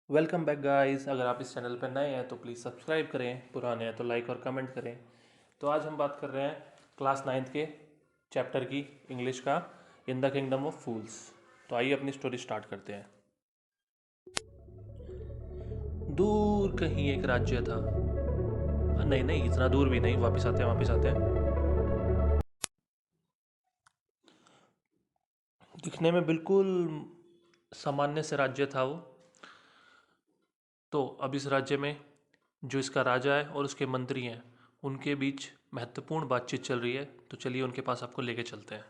Welcome back guys. अगर आप इस चैनल पर नए हैं तो प्लीज़ सब्सक्राइब करें, पुराने हैं तो लाइक और कमेंट करें। तो आज हम बात कर रहे हैं क्लास नाइन्थ के चैप्टर की, इंग्लिश का, इन द किंगडम ऑफ फूल्स। तो आइए अपनी स्टोरी स्टार्ट करते हैं। दूर कहीं एक राज्य था। नहीं नहीं, इतना दूर भी नहीं, वापस आते हैं। दिखने में बिल्कुल सामान्य से राज्य था वो। तो अब इस राज्य में जो इसका राजा है और उसके मंत्री हैं, उनके बीच महत्वपूर्ण बातचीत चल रही है। तो चलिए उनके पास आपको लेके चलते हैं।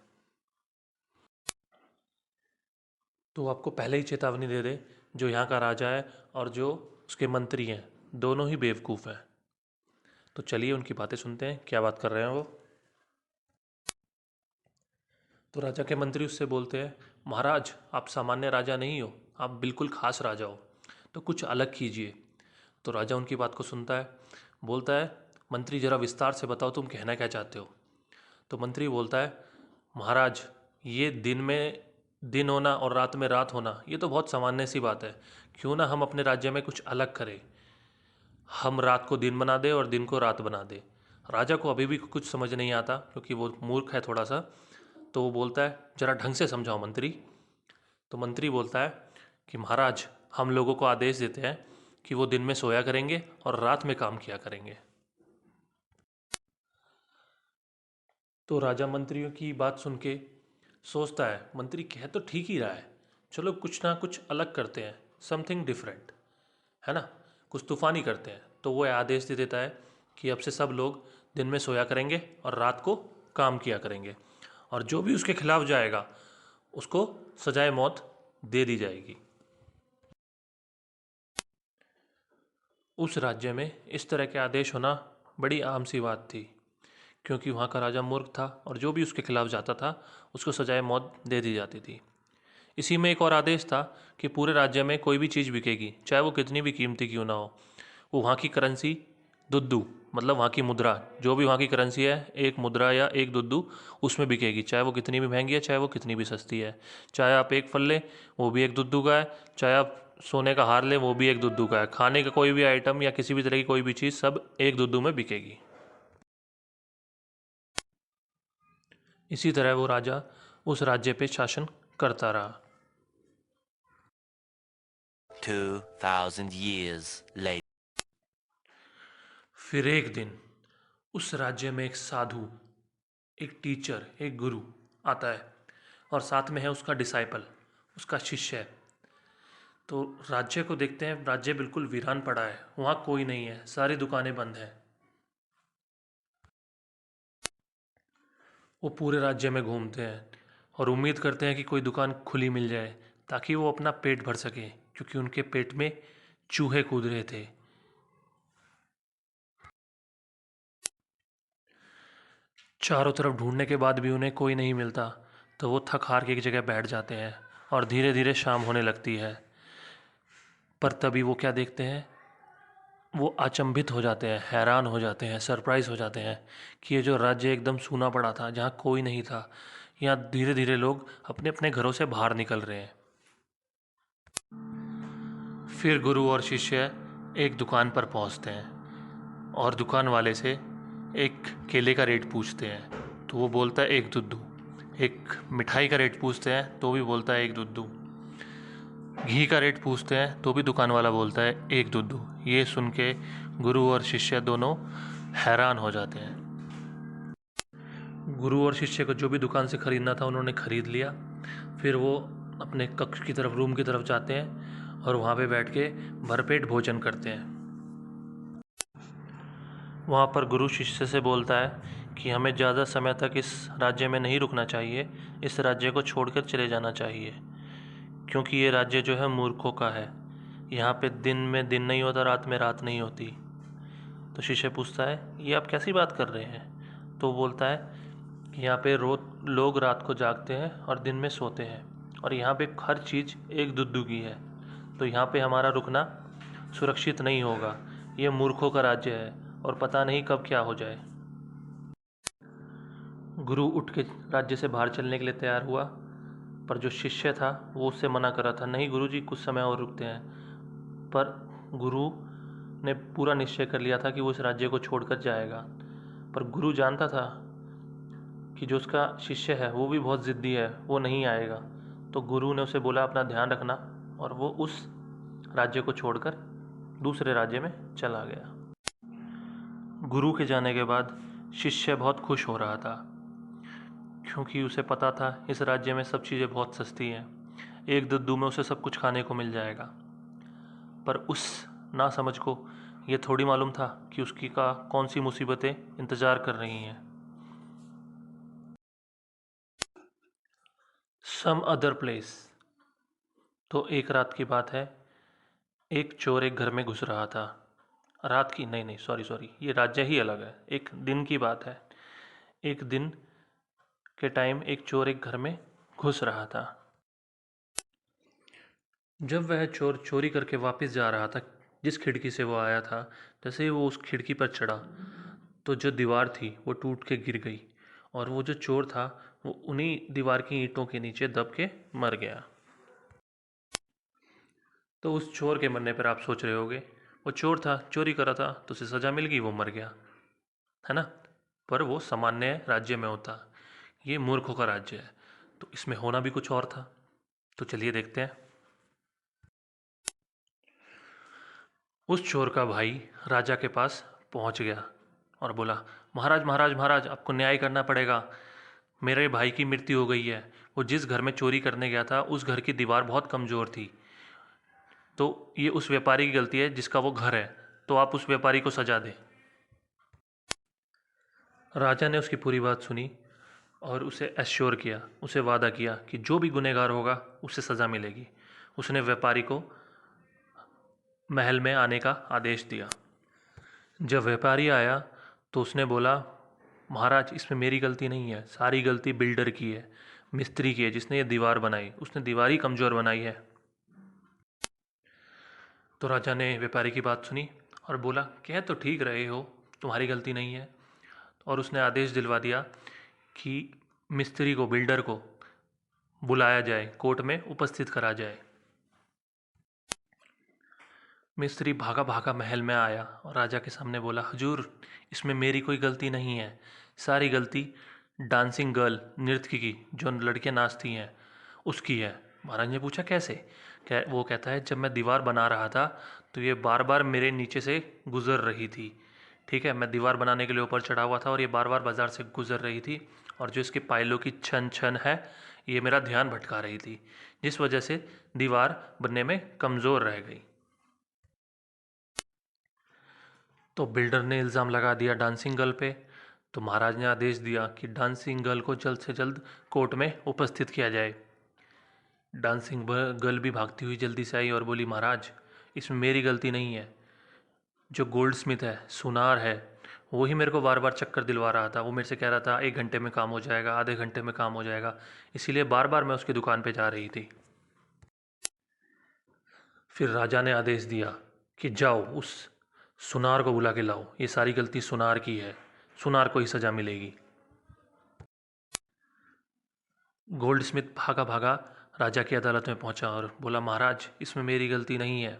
तो आपको पहले ही चेतावनी दे दे, जो यहाँ का राजा है और जो उसके मंत्री हैं, दोनों ही बेवकूफ़ हैं। तो चलिए उनकी बातें सुनते हैं, क्या बात कर रहे हैं वो। तो राजा के मंत्री उससे बोलते हैं, महाराज आप सामान्य राजा नहीं हो, आप बिल्कुल खास राजा हो, तो कुछ अलग कीजिए। तो राजा उनकी बात को सुनता है, बोलता है, मंत्री ज़रा विस्तार से बताओ तुम कहना क्या चाहते हो। तो मंत्री बोलता है, महाराज ये दिन में दिन होना और रात में रात होना, ये तो बहुत सामान्य सी बात है। क्यों ना हम अपने राज्य में कुछ अलग करें, हम रात को दिन बना दे और दिन को रात बना दे। राजा को अभी भी कुछ समझ नहीं आता क्योंकि वो मूर्ख है थोड़ा सा। तो वो बोलता है, जरा ढंग से समझाओ मंत्री। तो मंत्री बोलता है कि महाराज हम लोगों को आदेश देते हैं कि वो दिन में सोया करेंगे और रात में काम किया करेंगे। तो राजा मंत्रियों की बात सुन के सोचता है, मंत्री कह तो ठीक ही रहा है, चलो कुछ ना कुछ अलग करते हैं, समथिंग डिफरेंट, है ना, कुछ तूफानी करते हैं। तो वो आदेश दे देता है कि अब से सब लोग दिन में सोया करेंगे और रात को काम किया करेंगे, और जो भी उसके खिलाफ जाएगा उसको सजाए मौत दे दी जाएगी। उस राज्य में इस तरह के आदेश होना बड़ी आम सी बात थी, क्योंकि वहाँ का राजा मूर्ख था और जो भी उसके खिलाफ जाता था उसको सजाए मौत दे दी जाती थी। इसी में एक और आदेश था कि पूरे राज्य में कोई भी चीज़ बिकेगी, चाहे वो कितनी भी कीमती क्यों ना हो, वो वहाँ की करेंसी दुद्दू, मतलब वहाँ की मुद्रा, जो भी वहाँ की करेंसी है, एक मुद्रा या एक दुद्दू, उसमें बिकेगी, चाहे वो कितनी भी महंगी है, चाहे वो कितनी भी सस्ती है। चाहे आप एक फल लें, वो भी एक दुद्दू का है, चाहे आप सोने का हार लें, वो भी एक दुद्दू का है। खाने का कोई भी आइटम या किसी भी तरह की कोई भी चीज़, सब एक दुद्दू में बिकेगी। इसी तरह वो राजा उस राज्य पे शासन करता रहा। 2,000 years later. फिर एक दिन उस राज्य में एक साधु, एक टीचर, एक गुरु आता है, और साथ में है उसका डिसाइपल, उसका शिष्य है। तो राज्य को देखते हैं, राज्य बिल्कुल वीरान पड़ा है, वहाँ कोई नहीं है, सारी दुकानें बंद हैं। वो पूरे राज्य में घूमते हैं और उम्मीद करते हैं कि कोई दुकान खुली मिल जाए ताकि वो अपना पेट भर सकें, क्योंकि उनके पेट में चूहे कूद रहे थे। चारों तरफ ढूंढने के बाद भी उन्हें कोई नहीं मिलता, तो वो थक हार के एक जगह बैठ जाते हैं और धीरे धीरे शाम होने लगती है। पर तभी वो क्या देखते हैं, वो अचंभित हो जाते हैं, हैरान हो जाते हैं, सरप्राइज हो जाते हैं कि ये जो राज्य एकदम सूना पड़ा था, जहाँ कोई नहीं था, यहाँ धीरे धीरे लोग अपने अपने घरों से बाहर निकल रहे हैं। फिर गुरु और शिष्य एक दुकान पर पहुंचते हैं और दुकान वाले से एक केले का रेट पूछते हैं, तो वो बोलता है एक दुद्दू। एक मिठाई का रेट पूछते हैं तो भी बोलता है एक दुद्दू। घी का रेट पूछते हैं तो भी दुकान वाला बोलता है एक दुद्दू। ये सुन के गुरु और शिष्य दोनों हैरान हो जाते हैं। गुरु और शिष्य को जो भी दुकान से ख़रीदना था उन्होंने ख़रीद लिया। फिर वो अपने कक्ष की तरफ, रूम की तरफ जाते हैं और वहाँ पे बैठ के भरपेट भोजन करते हैं। वहाँ पर गुरु शिष्य से बोलता है कि हमें ज़्यादा समय तक इस राज्य में नहीं रुकना चाहिए, इस राज्य को छोड़कर चले जाना चाहिए, क्योंकि ये राज्य जो है मूर्खों का है। यहाँ पे दिन में दिन नहीं होता, रात में रात नहीं होती। तो शिष्य पूछता है, ये आप कैसी बात कर रहे हैं। तो वो बोलता है कि यहाँ पे रोज लोग रात को जागते हैं और दिन में सोते हैं, और यहाँ पे हर चीज़ एक दुद्दू की है, तो यहाँ पे हमारा रुकना सुरक्षित नहीं होगा। ये मूर्खों का राज्य है और पता नहीं कब क्या हो जाए। गुरु उठ के राज्य से बाहर चलने के लिए तैयार हुआ, पर जो शिष्य था वो उससे मना कर रहा था, नहीं गुरुजी कुछ समय और रुकते हैं। पर गुरु ने पूरा निश्चय कर लिया था कि वो इस राज्य को छोड़कर जाएगा। पर गुरु जानता था कि जो उसका शिष्य है वो भी बहुत ज़िद्दी है, वो नहीं आएगा। तो गुरु ने उसे बोला अपना ध्यान रखना, और वो उस राज्य को छोड़कर दूसरे राज्य में चला गया। गुरु के जाने के बाद शिष्य बहुत खुश हो रहा था, क्योंकि उसे पता था इस राज्य में सब चीज़ें बहुत सस्ती हैं, एक दद्दू में उसे सब कुछ खाने को मिल जाएगा। पर उस नासमझ को ये थोड़ी मालूम था कि उसकी का कौन सी मुसीबतें इंतज़ार कर रही हैं। Some other place. तो एक रात की बात है, एक चोर एक घर में घुस रहा था। रात की नहीं नहीं, सॉरी, ये राज्य ही अलग है, एक दिन की बात है। एक दिन के टाइम एक चोर एक घर में घुस रहा था। जब वह चोर चोरी करके वापस जा रहा था, जिस खिड़की से वो आया था, जैसे ही वो उस खिड़की पर चढ़ा तो जो दीवार थी वो टूट के गिर गई, और वो जो चोर था वो उन्हीं दीवार की ईंटों के नीचे दब के मर गया। तो उस चोर के मरने पर आप सोच रहे होगे, वो चोर था, चोरी करा था, तो उसे सज़ा मिल गई, वो मर गया, है ना। पर वो सामान्य राज्य में होता, ये मूर्खों का राज्य है, तो इसमें होना भी कुछ और था। तो चलिए देखते हैं। उस चोर का भाई राजा के पास पहुंच गया और बोला, महाराज महाराज महाराज, आपको न्याय करना पड़ेगा, मेरे भाई की मृत्यु हो गई है। वो जिस घर में चोरी करने गया था उस घर की दीवार बहुत कमज़ोर थी, तो ये उस व्यापारी की गलती है जिसका वो घर है, तो आप उस व्यापारी को सजा दें। राजा ने उसकी पूरी बात सुनी और उसे एश्योर किया, उसे वादा किया कि जो भी गुनहगार होगा उसे सज़ा मिलेगी। उसने व्यापारी को महल में आने का आदेश दिया। जब व्यापारी आया तो उसने बोला, महाराज इसमें मेरी गलती नहीं है, सारी गलती बिल्डर की है, मिस्त्री की है, जिसने ये दीवार बनाई, उसने दीवार ही कमज़ोर बनाई है। तो राजा ने व्यापारी की बात सुनी और बोला, कह तो ठीक रहे हो, तुम्हारी गलती नहीं है। और उसने आदेश दिलवा दिया कि मिस्त्री को, बिल्डर को बुलाया जाए, कोर्ट में उपस्थित करा जाए। मिस्त्री भागा भागा महल में आया और राजा के सामने बोला, हुजूर इसमें मेरी कोई गलती नहीं है, सारी गलती डांसिंग गर्ल, नृत्य की, जो लड़कियां नाचती हैं, उसकी है। महाराज ने पूछा कैसे? वो कहता है, जब मैं दीवार बना रहा था तो ये बार बार मेरे नीचे से गुजर रही थी। ठीक है, मैं दीवार बनाने के लिए ऊपर चढ़ा हुआ था और ये बार बार बाजार से गुजर रही थी, और जो इसके पायलों की छन छन है ये मेरा ध्यान भटका रही थी, जिस वजह से दीवार बनने में कमज़ोर रह गई। तो बिल्डर ने इल्ज़ाम लगा दिया डांसिंग गर्ल पे। तो महाराज ने आदेश दिया कि डांसिंग गर्ल को जल्द से जल्द कोर्ट में उपस्थित किया जाए। डांसिंग गर्ल भी भागती हुई जल्दी से आई और बोली, महाराज इसमें मेरी गलती नहीं है, जो गोल्ड स्मिथ है, सुनार है, वो ही मेरे को बार बार चक्कर दिलवा रहा था। वो मेरे से कह रहा था 1 घंटे में काम हो जाएगा, आधे घंटे में काम हो जाएगा, इसीलिए बार बार मैं उसकी दुकान पे जा रही थी। फिर राजा ने आदेश दिया कि जाओ उस सुनार को बुला के लाओ, ये सारी गलती सुनार की है, सुनार को ही सज़ा मिलेगी। गोल्ड स्मिथ भागा भागा राजा की अदालत में पहुंचा और बोला, महाराज इसमें मेरी गलती नहीं है,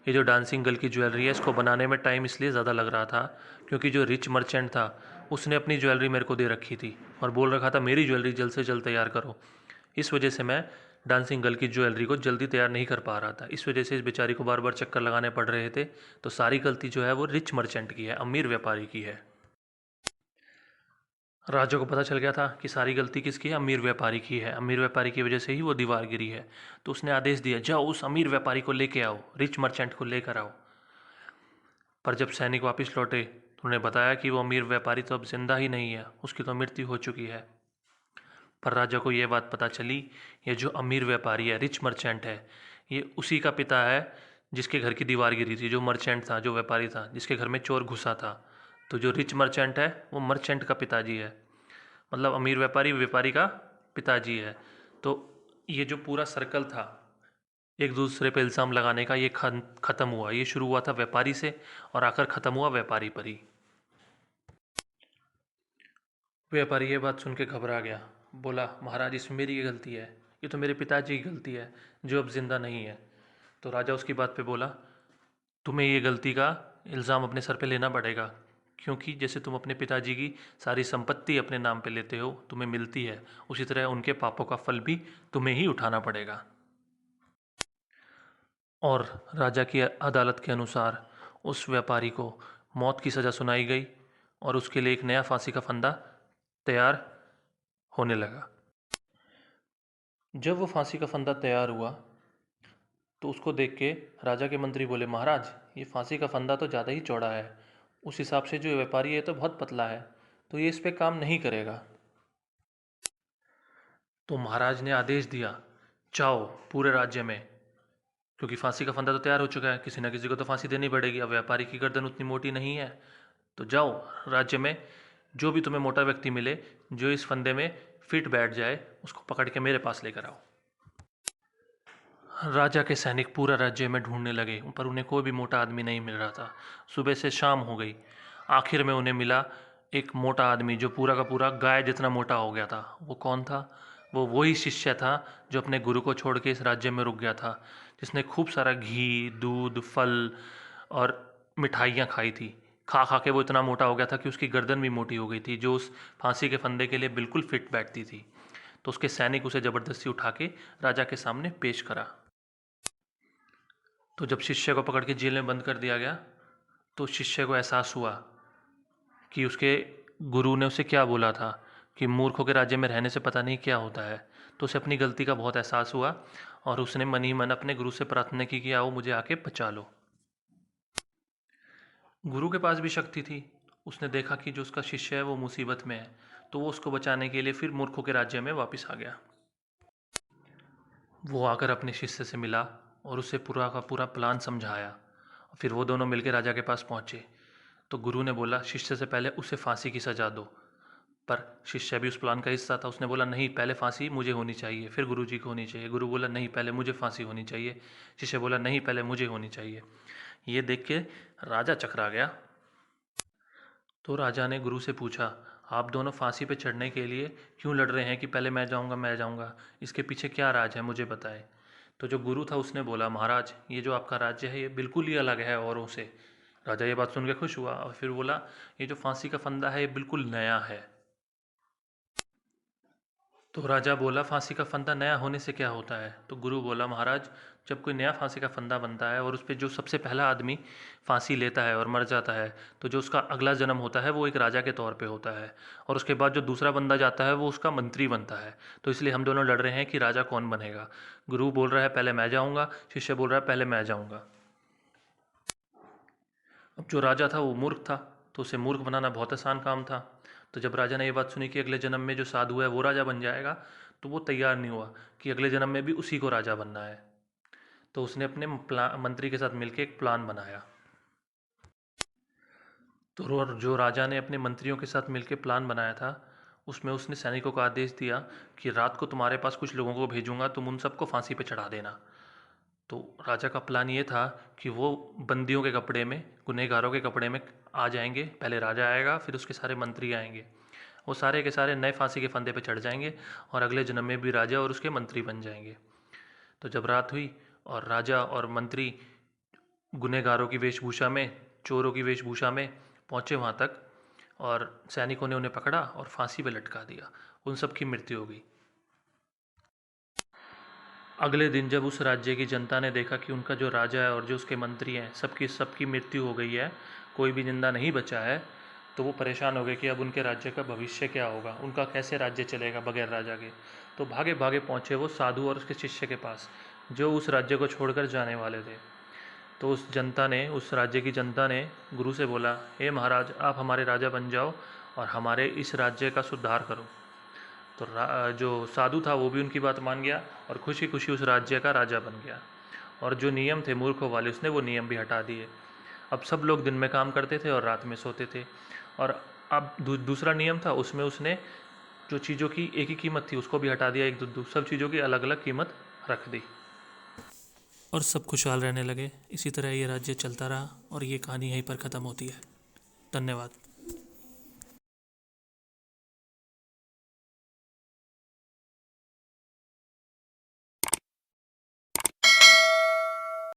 ये जो डांसिंग गर्ल की ज्वेलरी है इसको बनाने में टाइम इसलिए ज़्यादा लग रहा था क्योंकि जो रिच मर्चेंट था उसने अपनी ज्वेलरी मेरे को दे रखी थी और बोल रखा था मेरी ज्वेलरी जल्द से जल्द तैयार करो। इस वजह से मैं डांसिंग गर्ल की ज्वेलरी को जल्दी तैयार नहीं कर पा रहा था, इस वजह से इस बेचारी को बार बार चक्कर लगाने पड़ रहे थे। तो सारी गलती जो है वो रिच मर्चेंट की है, अमीर व्यापारी की है। राजा को पता चल गया था कि सारी गलती किसकी है, अमीर व्यापारी की है, अमीर व्यापारी की वजह से ही वो दीवार गिरी है। तो उसने आदेश दिया, जाओ उस अमीर व्यापारी को लेके आओ, रिच मर्चेंट को लेकर आओ। पर जब सैनिक वापस लौटे तो उन्होंने बताया कि वो अमीर व्यापारी तो अब जिंदा ही नहीं है, उसकी तो मृत्यु हो चुकी है। पर राजा को ये बात पता चली, ये जो अमीर व्यापारी है, रिच मर्चेंट है, ये उसी का पिता है जिसके घर की दीवार गिरी थी, जो मर्चेंट था, जो व्यापारी था, जिसके घर में चोर घुसा था। तो जो रिच मर्चेंट है वो मर्चेंट का पिताजी है, मतलब अमीर व्यापारी व्यापारी का पिताजी है। तो ये जो पूरा सर्कल था एक दूसरे पे इल्ज़ाम लगाने का, ये ख़त्म हुआ। ये शुरू हुआ था व्यापारी से और आकर ख़त्म हुआ व्यापारी पर ही। व्यापारी ये बात सुन के घबरा गया, बोला, महाराज इसमें मेरी गलती है, ये तो मेरे पिताजी की गलती है जो अब जिंदा नहीं है। तो राजा उसकी बात पे बोला, तुम्हें ये गलती का इल्ज़ाम अपने सर पे लेना पड़ेगा, क्योंकि जैसे तुम अपने पिताजी की सारी संपत्ति अपने नाम पे लेते हो, तुम्हें मिलती है, उसी तरह उनके पापों का फल भी तुम्हें ही उठाना पड़ेगा। और राजा की अदालत के अनुसार उस व्यापारी को मौत की सज़ा सुनाई गई और उसके लिए एक नया फांसी का फंदा तैयार होने लगा। जब वो फांसी का फंदा तैयार हुआ तो उसको देख के राजा के मंत्री बोले, महाराज ये फांसी का फंदा तो ज़्यादा ही चौड़ा है, उस हिसाब से जो ये व्यापारी है तो बहुत पतला है, तो ये इस पे काम नहीं करेगा। तो महाराज ने आदेश दिया, जाओ पूरे राज्य में, क्योंकि फांसी का फंदा तो तैयार हो चुका है, किसी ना किसी को तो फांसी देनी पड़ेगी, अब व्यापारी की गर्दन उतनी मोटी नहीं है, तो जाओ राज्य में जो भी तुम्हें मोटा व्यक्ति मिले जो इस फंदे में फिट बैठ जाए उसको पकड़ के मेरे पास लेकर आओ। राजा के सैनिक पूरा राज्य में ढूंढने लगे पर उन्हें कोई भी मोटा आदमी नहीं मिल रहा था। सुबह से शाम हो गई, आखिर में उन्हें मिला एक मोटा आदमी जो पूरा का पूरा गाय जितना मोटा हो गया था। वो कौन था? वो वही शिष्य था जो अपने गुरु को छोड़ के इस राज्य में रुक गया था, जिसने खूब सारा घी, दूध, फल और मिठाइयाँ खाई थी। खा खा के वो इतना मोटा हो गया था कि उसकी गर्दन भी मोटी हो गई थी, जो उस फांसी के फंदे के लिए बिल्कुल फिट बैठती थी। तो उसके सैनिक उसे ज़बरदस्ती उठा के राजा के सामने पेश करा। तो जब शिष्य को पकड़ के जेल में बंद कर दिया गया तो शिष्य को एहसास हुआ कि उसके गुरु ने उसे क्या बोला था कि मूर्खों के राज्य में रहने से पता नहीं क्या होता है। तो उसे अपनी गलती का बहुत एहसास हुआ और उसने मन ही मन अपने गुरु से प्रार्थना की कि आओ मुझे आके बचा लो। गुरु के पास भी शक्ति थी, उसने देखा कि जो उसका शिष्य है वो मुसीबत में है, तो वो उसको बचाने के लिए फिर मूर्खों के राज्य में वापस आ गया। वो आकर अपने शिष्य से मिला और उसे पूरा का पूरा प्लान समझाया। फिर वो दोनों मिलकर राजा के पास पहुँचे। तो गुरु ने बोला, शिष्य से पहले उसे फांसी की सज़ा दो। पर शिष्य भी उस प्लान का हिस्सा था, उसने बोला नहीं पहले फांसी मुझे होनी चाहिए, फिर गुरु जी को होनी चाहिए। गुरु बोला नहीं पहले मुझे फांसी होनी चाहिए। शिष्य बोला नहीं पहले मुझे होनी चाहिए। ये देख के राजा चकरा गया। तो राजा ने गुरु से पूछा, आप दोनों फांसी पे चढ़ने के लिए क्यों लड़ रहे हैं कि पहले मैं जाऊंगा, इसके पीछे क्या राज है मुझे बताएं। तो जो गुरु था उसने बोला, महाराज ये जो आपका राज्य है ये बिल्कुल ही अलग है औरों से। राजा ये बात सुन के खुश हुआ और फिर बोला, ये जो फांसी का फंदा है ये बिल्कुल नया है। तो राजा बोला, फांसी का फंदा नया होने से क्या होता है? तो गुरु बोला, महाराज जब कोई नया फांसी का फंदा बनता है और उस पर जो सबसे पहला आदमी फांसी लेता है और मर जाता है, तो जो उसका अगला जन्म होता है वो एक राजा के तौर पे होता है, और उसके बाद जो दूसरा बंदा जाता है वो उसका मंत्री बनता है। तो इसलिए हम दोनों लड़ रहे हैं कि राजा कौन बनेगा। गुरु बोल रहा है पहले मैं जाऊँगा, शिष्य बोल रहा है पहले मैं जाऊँगा। अब जो राजा था वो मूर्ख था, तो उसे मूर्ख बनाना बहुत आसान काम था। तो जब राजा ने ये बात सुनी कि अगले जन्म में जो साधु है वो राजा बन जाएगा, तो वो तैयार नहीं हुआ कि अगले जन्म में भी उसी को राजा बनना है। तो उसने अपने मंत्री के साथ मिलकर एक प्लान बनाया। तो जो राजा ने अपने मंत्रियों के साथ मिलकर प्लान बनाया था, उसमें उसने सैनिकों को आदेश दिया कि रात को तुम्हारे पास कुछ लोगों को भेजूंगा, तुम उन सबको फांसी पे चढ़ा देना। तो राजा का प्लान ये था कि वो बंदियों के कपड़े में, गुनहगारों के कपड़े में आ जाएंगे। पहले राजा आएगा, फिर उसके सारे मंत्री आएंगे। वो सारे के सारे नए फांसी के फंदे पे चढ़ जाएंगे और अगले जन्म में भी राजा और उसके मंत्री बन जाएंगे। तो जब रात हुई और राजा और मंत्री गुनहगारों की वेशभूषा में, चोरों की वेशभूषा में पहुँचे वहाँ तक, और सैनिकों ने उन्हें पकड़ा और फांसी पे लटका दिया। उन सब की मृत्यु हो गई। अगले दिन जब उस राज्य की जनता ने देखा कि उनका जो राजा है और जो उसके मंत्री हैं सबकी सबकी मृत्यु हो गई है, कोई भी जिंदा नहीं बचा है, तो वो परेशान हो गए कि अब उनके राज्य का भविष्य क्या होगा, उनका कैसे राज्य चलेगा बगैर राजा के। तो भागे भागे पहुँचे वो साधु और उसके शिष्य के पास, जो उस राज्य को छोड़कर जाने वाले थे। तो उस राज्य की जनता ने गुरु से बोला, हे महाराज आप हमारे राजा बन जाओ और हमारे इस राज्य का सुधार करो। तो जो साधु था वो भी उनकी बात मान गया और खुशी खुशी उस राज्य का राजा बन गया। और जो नियम थे मूर्खों वाले, उसने वो नियम भी हटा दिए। अब सब लोग दिन में काम करते थे और रात में सोते थे। और अब दूसरा नियम था, उसमें उसने जो चीज़ों की एक ही कीमत थी उसको भी हटा दिया, सब चीज़ों की अलग अलग कीमत रख दी और सब खुशहाल रहने लगे। इसी तरह ये राज्य चलता रहा और ये कहानी यहीं पर ख़त्म होती है। धन्यवाद।